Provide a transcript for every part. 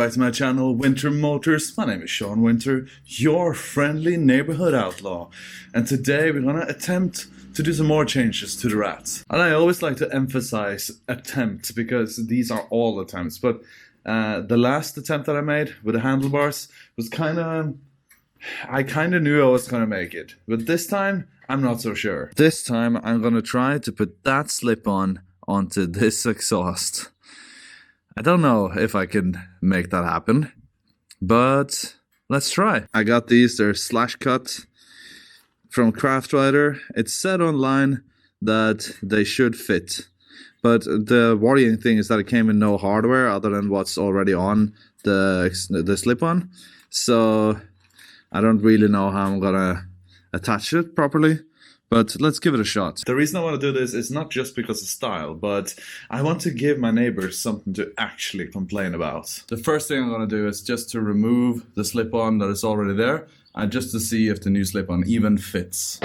back to my channel, WinterMotors. My name is Sean Winter, your friendly neighborhood outlaw. And today we're gonna attempt to do some more changes to the rats. And I always like to emphasize attempt because these are all attempts. But the last attempt that I made with the handlebars was I kinda knew I was gonna make it. But this time, I'm not so sure. This time I'm gonna try to put that slip-on onto this exhaust. I don't know if I can make that happen, but let's try. I got these, they're slash cut from CraftRider. It said online that they should fit, but the worrying thing is that it came with no hardware other than what's already on the slip-on. So I don't really know how I'm gonna attach it properly. But let's give it a shot. The reason I want to do this is not just because of style, but I want to give my neighbors something to actually complain about. The first thing I'm going to do is just to remove the slip-on that is already there, and just to see if the new slip-on even fits.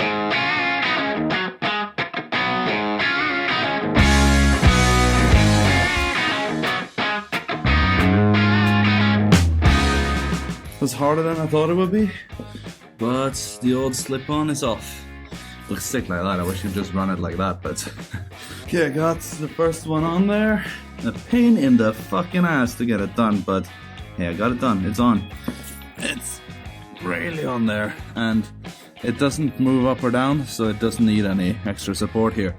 It was harder than I thought it would be, but the old slip-on is off. Looks sick like that. I wish you'd just run it like that, but okay, I got the first one on there. A pain in the fucking ass to get it done, but hey, I got it done. It's on. It's really on there, and it doesn't move up or down, so it doesn't need any extra support here,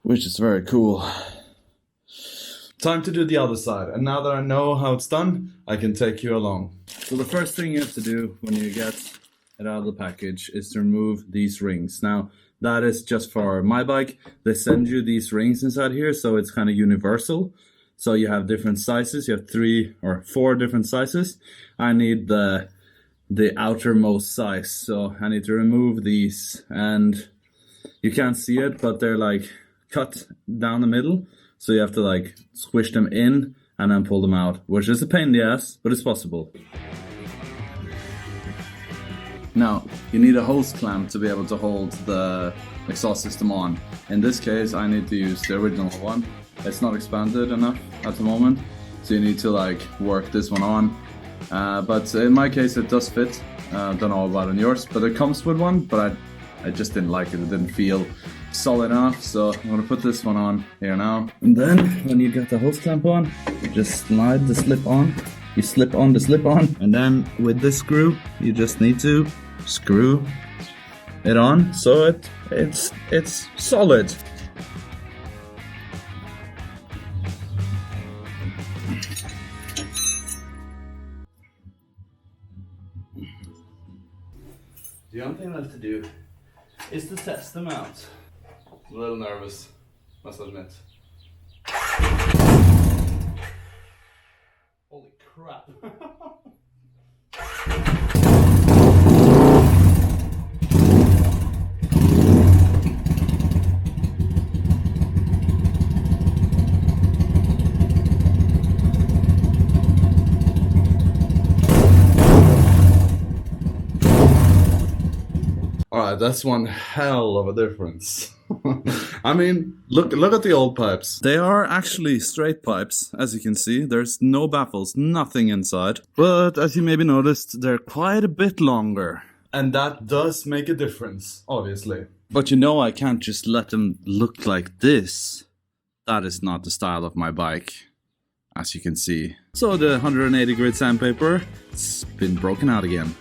which is very cool. Time to do the other side, and now that I know how it's done, I can take you along. So the first thing you have to do when you get it out of the package is to remove these rings. Now that is just for my bike. They send you these rings inside here, so it's kind of universal. So you have different sizes. You have 3 or 4 different sizes. I need the outermost size, so I need to remove these, and you can't see it, but they're like cut down the middle, so you have to like squish them in and then pull them out, which is a pain in the ass, but it's possible. Now, you need a hose clamp to be able to hold the exhaust system on. In this case, I need to use the original one. It's not expanded enough at the moment, so you need to like work this one on. But in my case, it does fit. Don't know about in yours, but it comes with one, but I just didn't like it. It didn't feel solid enough, so I'm gonna put this one on here now. And then, when you get the hose clamp on, you just slide the slip on. You slip on the slip on, and then with this screw, you just need to screw it on so it's solid. The only thing left to do is to test them out. I'm a little nervous, must admit. Holy crap. Alright, that's one hell of a difference. I mean, look at the old pipes. They are actually straight pipes, as you can see. There's no baffles, nothing inside. But as you maybe noticed, they're quite a bit longer. And that does make a difference, obviously. But you know I can't just let them look like this. That is not the style of my bike, as you can see. So the 180 grit sandpaper, it's been broken out again.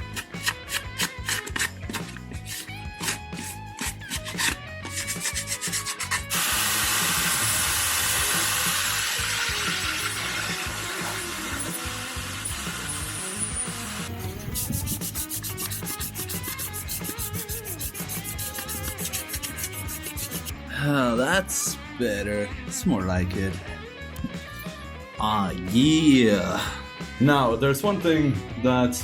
Oh, that's better. It's more like it. Ah, yeah. Now, there's one thing that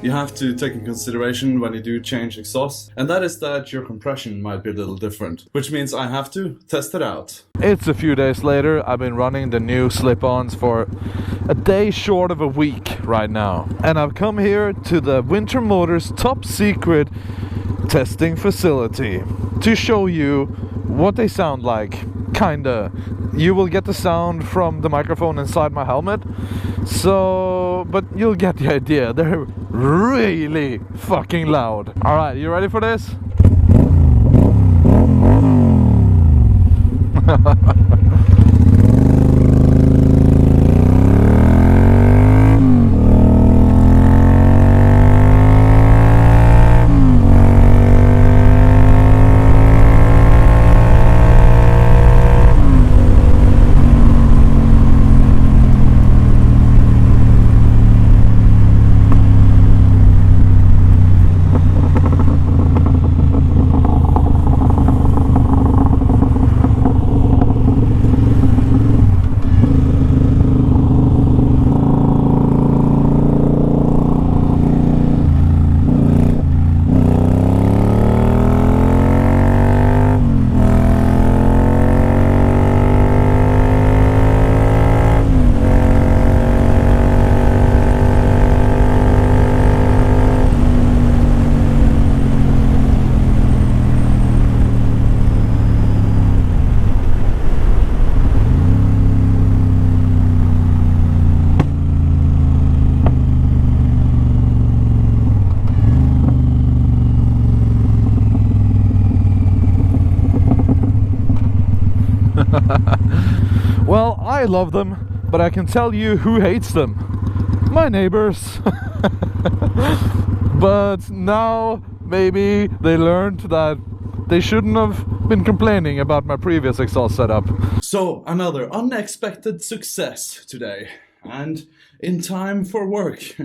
you have to take in consideration when you do change exhaust, and that is that your compression might be a little different, which means I have to test it out. It's a few days later. I've been running the new slip-ons for a day short of a week right now, and I've come here to the WinterMotors top secret testing facility to show you what they sound like. Kinda. You will get the sound from the microphone inside my helmet, So, but you'll get the idea. They're really fucking loud. All right, you ready for this? Well, I love them, but I can tell you who hates them. My neighbors. But now maybe they learned that they shouldn't have been complaining about my previous exhaust setup. So, another unexpected success today, and in time for work.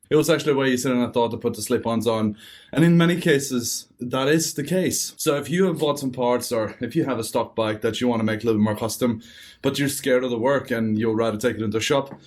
It was actually way easier than I thought to put the slip-ons on, and in many cases, that is the case. So if you have bought some parts, or if you have a stock bike that you want to make a little bit more custom, but you're scared of the work and you'll rather take it into a shop,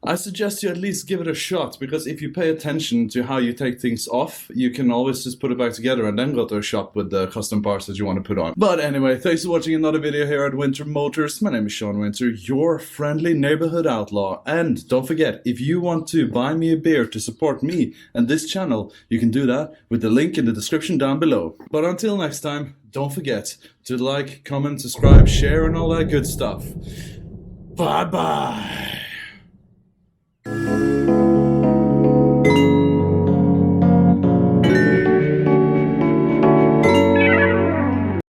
I suggest you at least give it a shot, because if you pay attention to how you take things off, you can always just put it back together and then go to a shop with the custom parts that you want to put on. But anyway, thanks for watching another video here at WinterMotors. My name is Sean Winter, your friendly neighborhood outlaw. And don't forget, if you want to buy me a beer to support me and this channel, you can do that with the link in the description down below. But until next time, don't forget to like, comment, subscribe, share and all that good stuff. Bye bye.